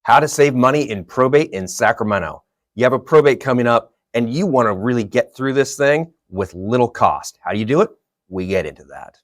How to save money in probate in Sacramento. You have a probate coming up and you want to really get through this thing with little cost. How do you do it? We get into that.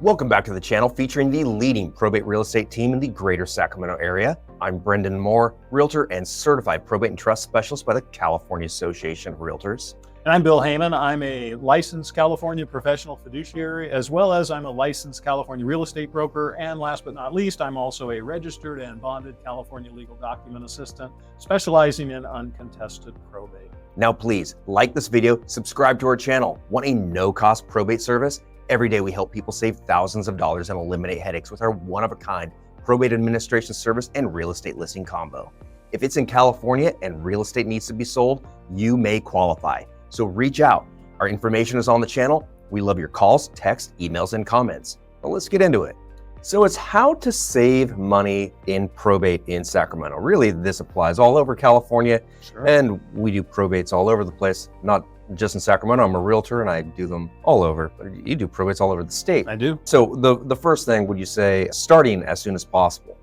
Welcome back to the channel featuring the leading probate real estate team in the greater Sacramento area. I'm Brendan Moore, realtor and certified probate and trust specialist by the California Association of Realtors. And I'm Bill Heyman. I'm a licensed California professional fiduciary, as well as I'm a licensed California real estate broker. And last but not least, I'm also a registered and bonded California legal document assistant, specializing in uncontested probate. Now please like this video, subscribe to our channel. Want a no-cost probate service? Every day we help people save thousands of dollars and eliminate headaches with our one-of-a-kind probate administration service and real estate listing combo. If it's in California and real estate needs to be sold, you may qualify. So reach out. Our information is on the channel. We love your calls, texts, emails, and comments. Well, let's get into it. So it's how to save money in probate in Sacramento. Really, this applies all over California. Sure. And we do probates all over the place, not just in Sacramento. I'm a realtor and I do them all over, but you do probates all over the state. I do. So the first thing, would you say, starting as soon as possible?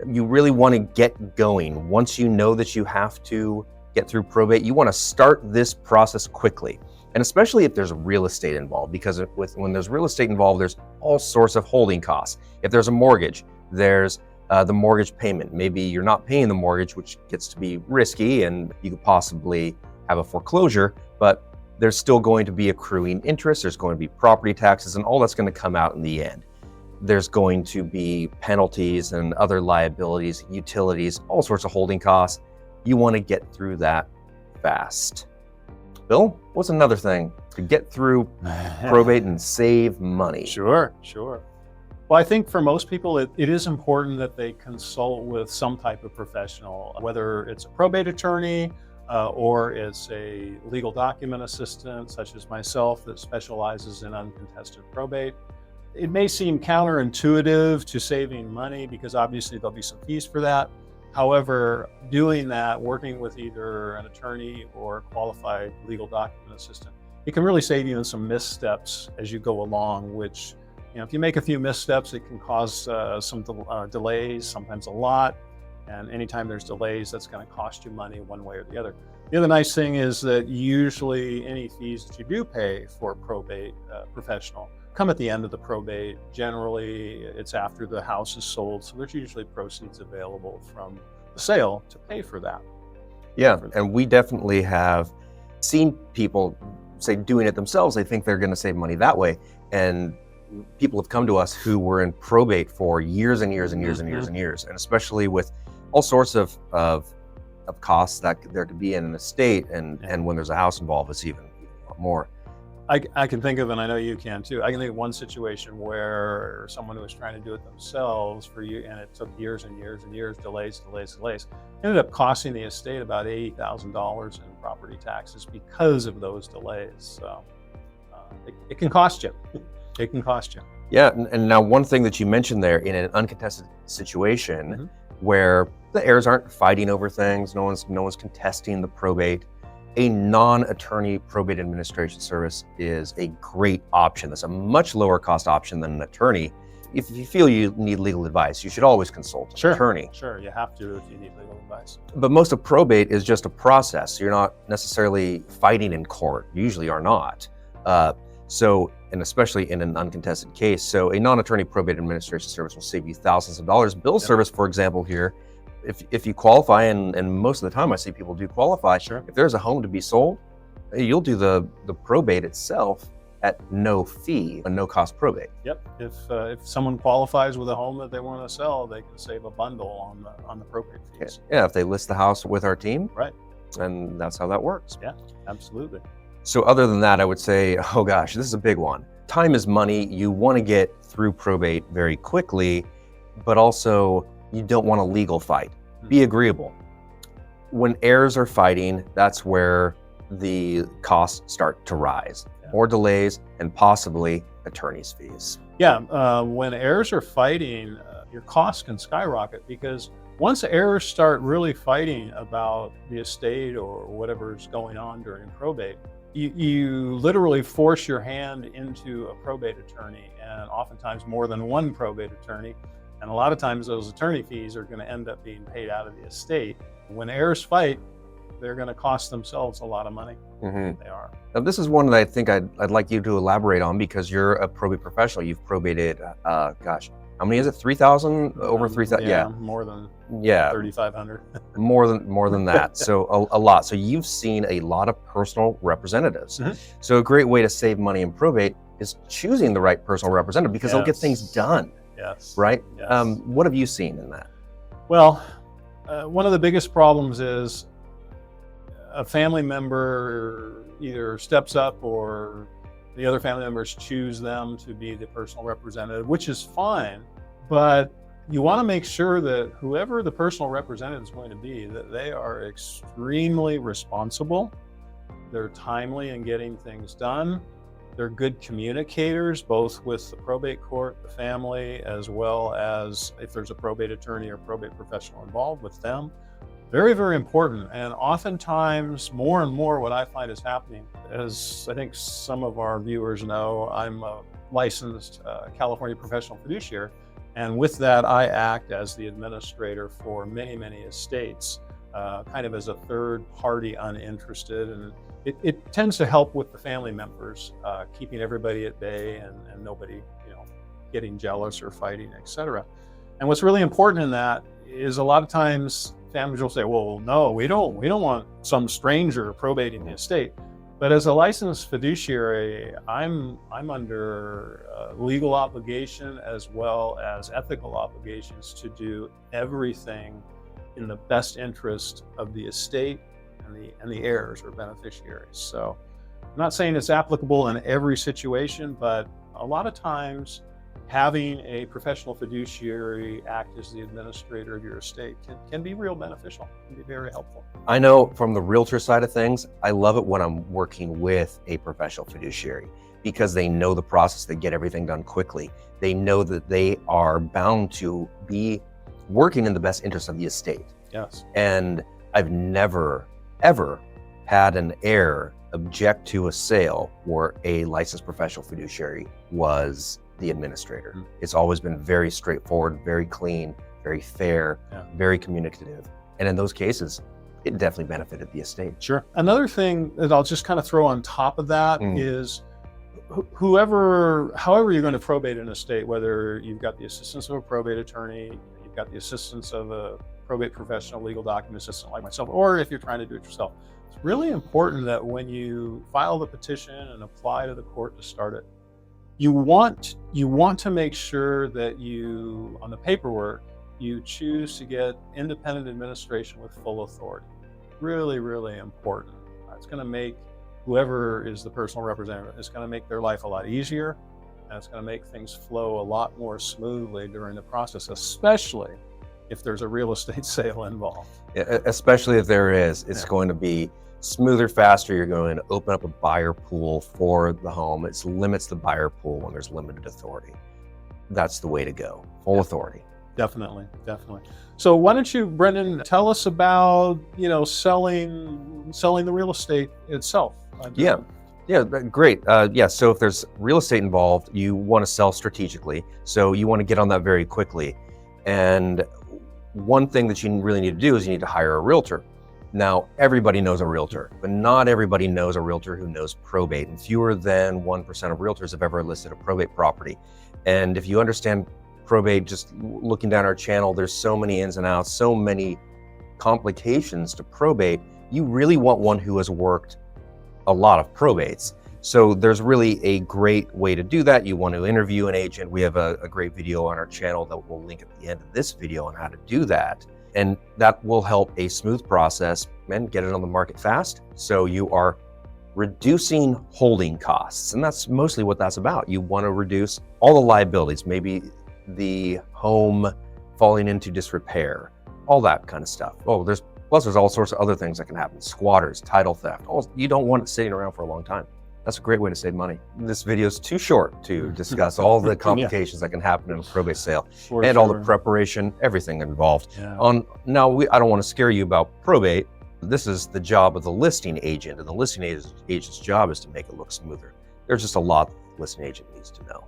You really want to get going. Once you know that you have to get through probate, you want to start this process quickly. And especially if there's real estate involved, because when there's real estate involved, there's all sorts of holding costs. If there's a mortgage, there's the mortgage payment. Maybe you're not paying the mortgage, which gets to be risky, and you could possibly have a foreclosure, but there's still going to be accruing interest. There's going to be property taxes, and all that's going to come out in the end. There's going to be penalties and other liabilities, utilities, all sorts of holding costs. You want to get through that fast. Bill, what's another thing to get through probate and save money? Sure. Well, I think for most people, it is important that they consult with some type of professional, whether it's a probate attorney or it's a legal document assistant, such as myself, that specializes in uncontested probate. It may seem counterintuitive to saving money because obviously there'll be some fees for that. However, doing that, working with either an attorney or a qualified legal document assistant, it can really save you in some missteps as you go along, which, if you make a few missteps, it can cause some delays, sometimes a lot. And anytime there's delays, that's going to cost you money one way or the other. The other nice thing is that usually any fees that you do pay for a probate professional come at the end of the probate. Generally, it's after the house is sold, so there's usually proceeds available from the sale to pay for that. Yeah, and we definitely have seen people say doing it themselves. They think they're going to save money that way, and people have come to us who were in probate for years and years and years and years and years, and especially with all sorts of costs that there could be in an estate, and when there's a house involved, it's even a lot more. I can think of, and I know you can too, I can think of one situation where someone who was trying to do it themselves for you, and it took years and years and years, delays, ended up costing the estate about $80,000 in property taxes because of those delays. So it can cost you. It can cost you. Yeah, and now one thing that you mentioned there, in an uncontested situation where the heirs aren't fighting over things, no one's contesting the probate, a non-attorney probate administration service is a great option. That's a much lower cost option than an attorney. If you feel you need legal advice, you should always consult an attorney. Sure, you have to if you need legal advice. But most of probate is just a process. You're not necessarily fighting in court. You usually are not. And especially in an uncontested case. So a non-attorney probate administration service will save you thousands of dollars. Bill's service, for example, here, if you qualify, and most of the time I see people do qualify, if there's a home to be sold, you'll do the probate itself at no fee, a no-cost probate. Yep. If someone qualifies with a home that they want to sell, they can save a bundle on the probate fees. Yeah, if they list the house with our team, right? And that's how that works. Yeah, absolutely. So other than that, I would say, oh gosh, this is a big one. Time is money. You want to get through probate very quickly, but also you don't want a legal fight. Be agreeable. When heirs are fighting, that's where the costs start to rise. More delays and possibly attorney's fees. Yeah, when heirs are fighting, your costs can skyrocket because Once heirs start really fighting about the estate or whatever's going on during probate, you literally force your hand into a probate attorney, and oftentimes more than one probate attorney. And a lot of times those attorney fees are going to end up being paid out of the estate. When heirs fight, they're going to cost themselves a lot of money. They are. Now, this is one that I think I'd like you to elaborate on, because you're a probate professional. You've probated, gosh, how many is it? 3,000? Over 3,000? Yeah, more than 3,500. more than that. So a lot. So you've seen a lot of personal representatives. So a great way to save money in probate is choosing the right personal representative, because they'll get things done. Yes. Right? Yes. What have you seen in that? Well, one of the biggest problems is a family member either steps up or the other family members choose them to be the personal representative, which is fine, but you want to make sure that whoever the personal representative is going to be, that they are extremely responsible, they're timely in getting things done, they're good communicators, both with the probate court, the family, as well as if there's a probate attorney or probate professional involved with them. Very, very important. And oftentimes, more and more, what I find is happening, as I think some of our viewers know, I'm a licensed California professional fiduciary. And with that, I act as the administrator for many, many estates, kind of as a third party uninterested. And it tends to help with the family members, keeping everybody at bay and nobody, getting jealous or fighting, etc. And what's really important in that is a lot of times families will say, well, no, we don't want some stranger probating the estate. But as a licensed fiduciary, I'm under legal obligation as well as ethical obligations to do everything in the best interest of the estate and the heirs or beneficiaries. So I'm not saying it's applicable in every situation, but a lot of times having a professional fiduciary act as the administrator of your estate can be real beneficial, can be very helpful. I know from the realtor side of things, I love it when I'm working with a professional fiduciary, because they know the process, they get everything done quickly. They know that they are bound to be working in the best interest of the estate. Yes. And I've never, ever had an heir object to a sale where a licensed professional fiduciary was the administrator. It's always been very straightforward, very clean, very fair, very communicative. And in those cases, it definitely benefited the estate. Sure. Another thing that I'll just kind of throw on top of that is however you're going to probate an estate, whether you've got the assistance of a probate attorney, you've got the assistance of a probate professional, legal document assistant like myself, or if you're trying to do it yourself, it's really important that when you file the petition and apply to the court to start it, you want to make sure that you, on the paperwork, you choose to get independent administration with full authority. Really, really important. It's going to make whoever is the personal representative, it's going to make their life a lot easier, and it's going to make things flow a lot more smoothly during the process, especially if there's a real estate sale involved. Yeah, especially if there is, it's going to be smoother, faster. You're going to open up a buyer pool for the home. It limits the buyer pool when there's limited authority. That's the way to go, full authority. Definitely, definitely. So why don't you, Brendan, tell us about, selling the real estate itself? Yeah, great. So if there's real estate involved, you want to sell strategically. So you want to get on that very quickly. And one thing that you really need to do is you need to hire a realtor. Now, everybody knows a realtor, but not everybody knows a realtor who knows probate, and fewer than 1% of realtors have ever listed a probate property. And if you understand probate, just looking down our channel, there's so many ins and outs, so many complications to probate. You really want one who has worked a lot of probates. So there's really a great way to do that. You want to interview an agent. We have a great video on our channel that we'll link at the end of this video on how to do that. And that will help a smooth process and get it on the market fast. So you are reducing holding costs. And that's mostly what that's about. You want to reduce all the liabilities, maybe the home falling into disrepair, all that kind of stuff. Plus there's all sorts of other things that can happen. Squatters, title theft. You don't want it sitting around for a long time. That's a great way to save money. This video is too short to discuss all the complications that can happen in a probate sale and all the preparation, everything involved. Now, I don't want to scare you about probate. This is the job of the listing agent, and the listing agent's job is to make it look smoother. There's just a lot the listing agent needs to know.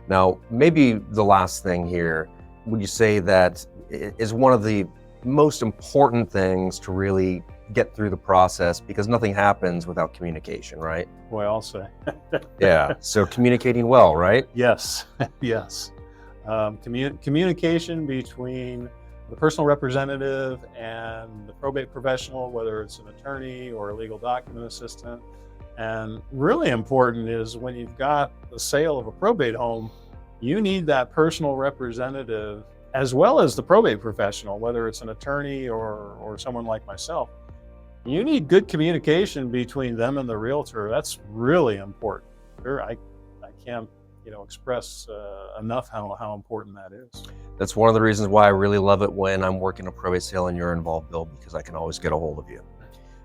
Now, maybe the last thing here, would you say that is one of the most important things to really get through the process, because nothing happens without communication, right? Boy, I'll say. Yeah, so communicating well, right? Yes, yes. Communication between the personal representative and the probate professional, whether it's an attorney or a legal document assistant. And really important is when you've got the sale of a probate home, you need that personal representative as well as the probate professional, whether it's an attorney or someone like myself. You need good communication between them and the realtor. That's really important. I can't express enough how important that is. That's one of the reasons why I really love it when I'm working a probate sale and you're involved, Bill, because I can always get a hold of you.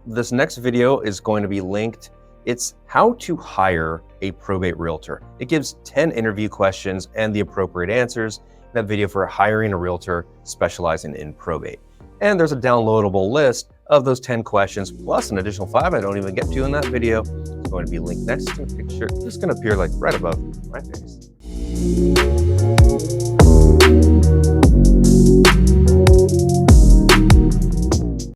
This next video is going to be linked. It's how to hire a probate realtor. It gives 10 interview questions and the appropriate answers. That video for hiring a realtor specializing in probate. And there's a downloadable list of those 10 questions, plus an additional 5 I don't even get to in that video. It's going to be linked next to the picture. It's going to appear like right above my face.